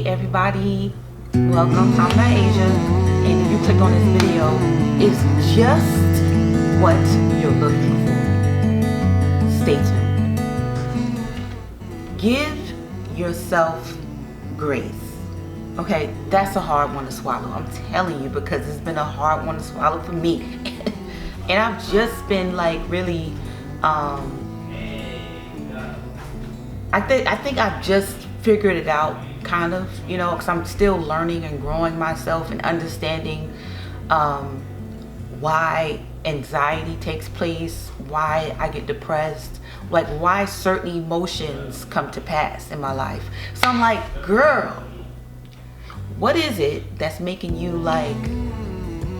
everybody, welcome. I'm Naija, and if you click on this video, it's just what you're looking for. Stay tuned. Give yourself grace. Okay, that's a hard one to swallow. I'm telling you, because it's been a hard one to swallow for me. And I've just been like really, I think I've just figured it out, kind of, you know, because I'm still learning and growing myself and understanding why anxiety takes place, why I get depressed, like why certain emotions come to pass in my life. So I'm like, girl, what is it that's making you like,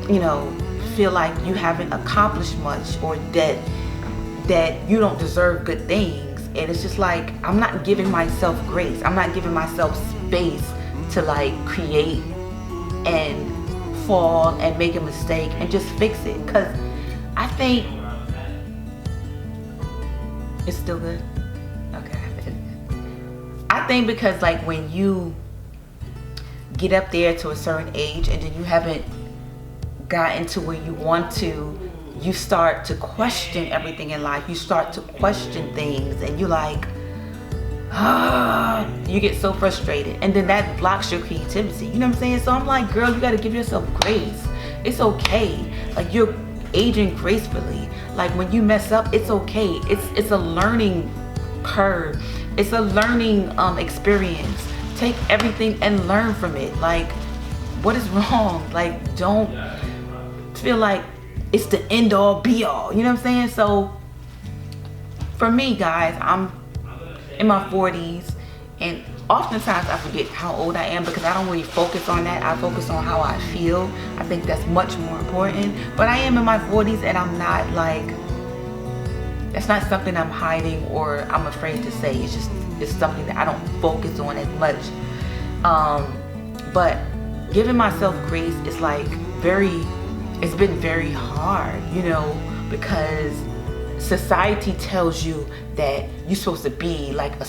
you know, feel like you haven't accomplished much, or that you don't deserve good things? And it's just like, I'm not giving myself grace. I'm not giving myself space to like create and fall and make a mistake and just fix it. Because I think it's still good. Okay. I think because like when you get up there to a certain age and then you haven't gotten to where you want to, you start to question everything in life. You start to question things, and you like, you get so frustrated, and then that blocks your creativity. You know what I'm saying? So I'm like, girl, you got to give yourself grace. It's okay. Like, you're aging gracefully. Like, when you mess up, it's okay. It's a learning curve. It's a learning experience. Take everything and learn from it. Like, what is wrong? Like, don't feel like it's the end all be all. You know what I'm saying? So for me, guys, I'm in my 40s, and oftentimes I forget how old I am because I don't really focus on that. I focus on how I feel. I think that's much more important. But I am in my 40s, and I'm not like, that's not something I'm hiding or I'm afraid to say. It's just, it's something that I don't focus on as much. But giving myself grace is like it's been very hard, you know, because society tells you that you're supposed to be like you're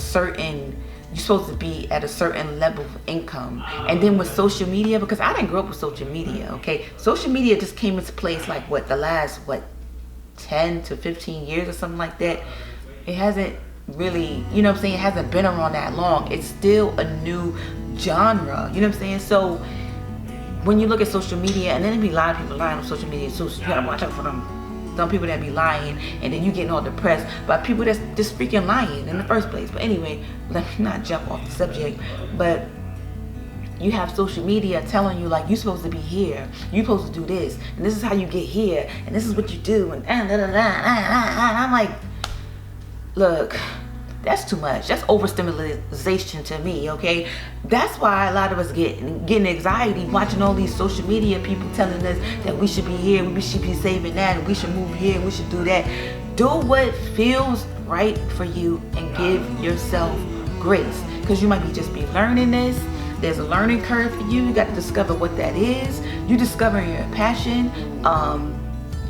supposed to be at a certain level of income. And then with social media, because I didn't grow up with social media, okay? Social media just came into place like the last 10 to 15 years or something like that. It hasn't really, you know what I'm saying, it hasn't been around that long. It's still a new genre, you know what I'm saying? So when you look at social media, and then there be a lot of people lying on social media, so you gotta watch out for them. Some people that be lying, and then you getting all depressed by people that's just freaking lying in the first place. But anyway, let me not jump off the subject. But you have social media telling you like, you're supposed to be here, you're supposed to do this, and this is how you get here, and this is what you do, and I'm like, look, that's too much. That's overstimulation to me, okay? That's why a lot of us getting anxiety watching all these social media people telling us that we should be here, we should be saving that, and we should move here, and we should do that. Do what feels right for you and give yourself grace, because you might be learning this. There's a learning curve for you. You got to discover what that is. You discovering your passion.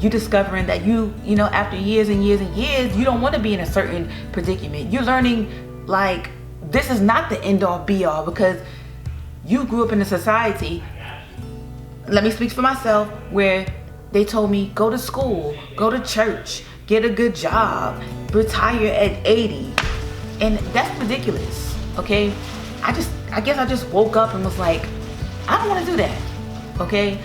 You discovering that you know, after years and years and years, you don't want to be in a certain predicament. You're learning like, this is not the end all be all, because you grew up in a society, let me speak for myself, where they told me, go to school, go to church, get a good job, retire at 80. And that's ridiculous, okay? I guess I just woke up and was like, I don't want to do that, okay?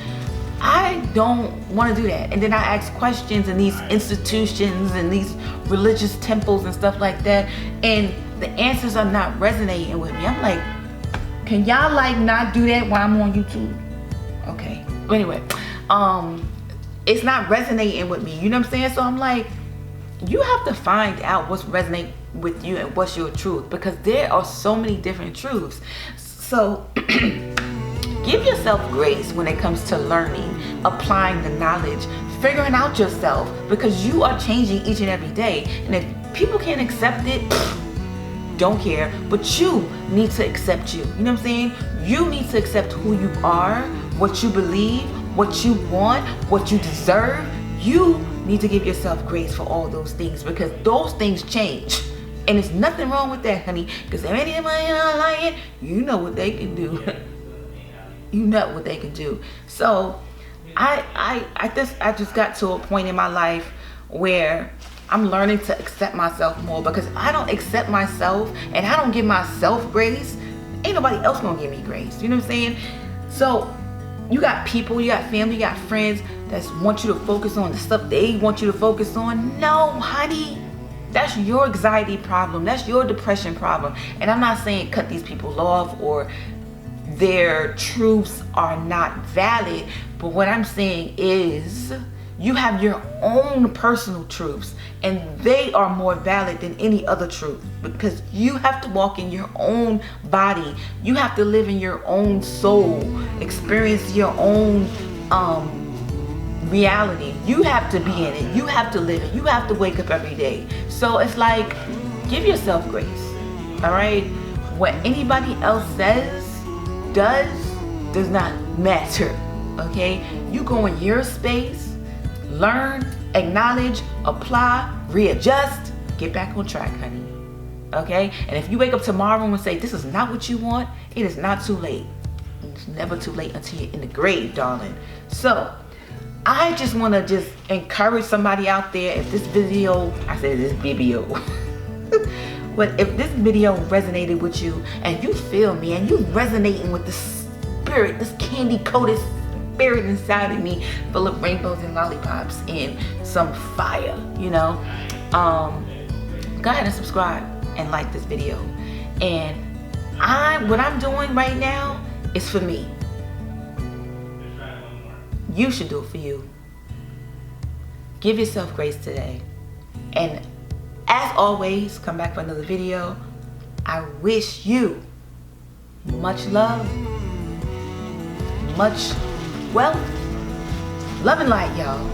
I don't want to do that. And then I ask questions in these institutions and these religious temples and stuff like that, and the answers are not resonating with me. I'm like, can y'all like not do that while I'm on YouTube? Okay. But anyway, it's not resonating with me. You know what I'm saying? So I'm like, you have to find out what's resonating with you and what's your truth, because there are so many different truths. So give yourself grace when it comes to learning, applying the knowledge, figuring out yourself, because you are changing each and every day. And if people can't accept it, don't care, but you need to accept you. You know what I'm saying? You need to accept who you are, what you believe, what you want, what you deserve. You need to give yourself grace for all those things, because those things change. And there's nothing wrong with that, honey. Because if anybody not lying, you know what they can do. You know what they can do. So I just got to a point in my life where I'm learning to accept myself more, because if I don't accept myself and I don't give myself grace, ain't nobody else gonna give me grace. You know what I'm saying? So you got people, you got family, you got friends that want you to focus on the stuff they want you to focus on. No, honey, that's your anxiety problem. That's your depression problem. And I'm not saying cut these people off or their truths are not valid, but what I'm saying is you have your own personal truths, and they are more valid than any other truth, because you have to walk in your own body. You have to live in your own soul, experience your own reality. You have to be in it. You have to live it. You have to wake up every day. So it's like, give yourself grace. All right? What anybody else says, does not matter. Okay? You go in your space, learn, acknowledge, apply, readjust, get back on track, honey. Okay? And if you wake up tomorrow and say this is not what you want, it is not too late. It's never too late until you're in the grave, darling. So I just want to encourage somebody out there. If this video, I said this video, but if this video resonated with you and you feel me and you resonating with the spirit, this candy coated spirit inside of me, full of rainbows and lollipops and some fire, you know, go ahead and subscribe and like this video. And what I'm doing right now is for me. You should do it for you. Give yourself grace today. And as always, come back for another video. I wish you much love, much wealth, love and light, y'all.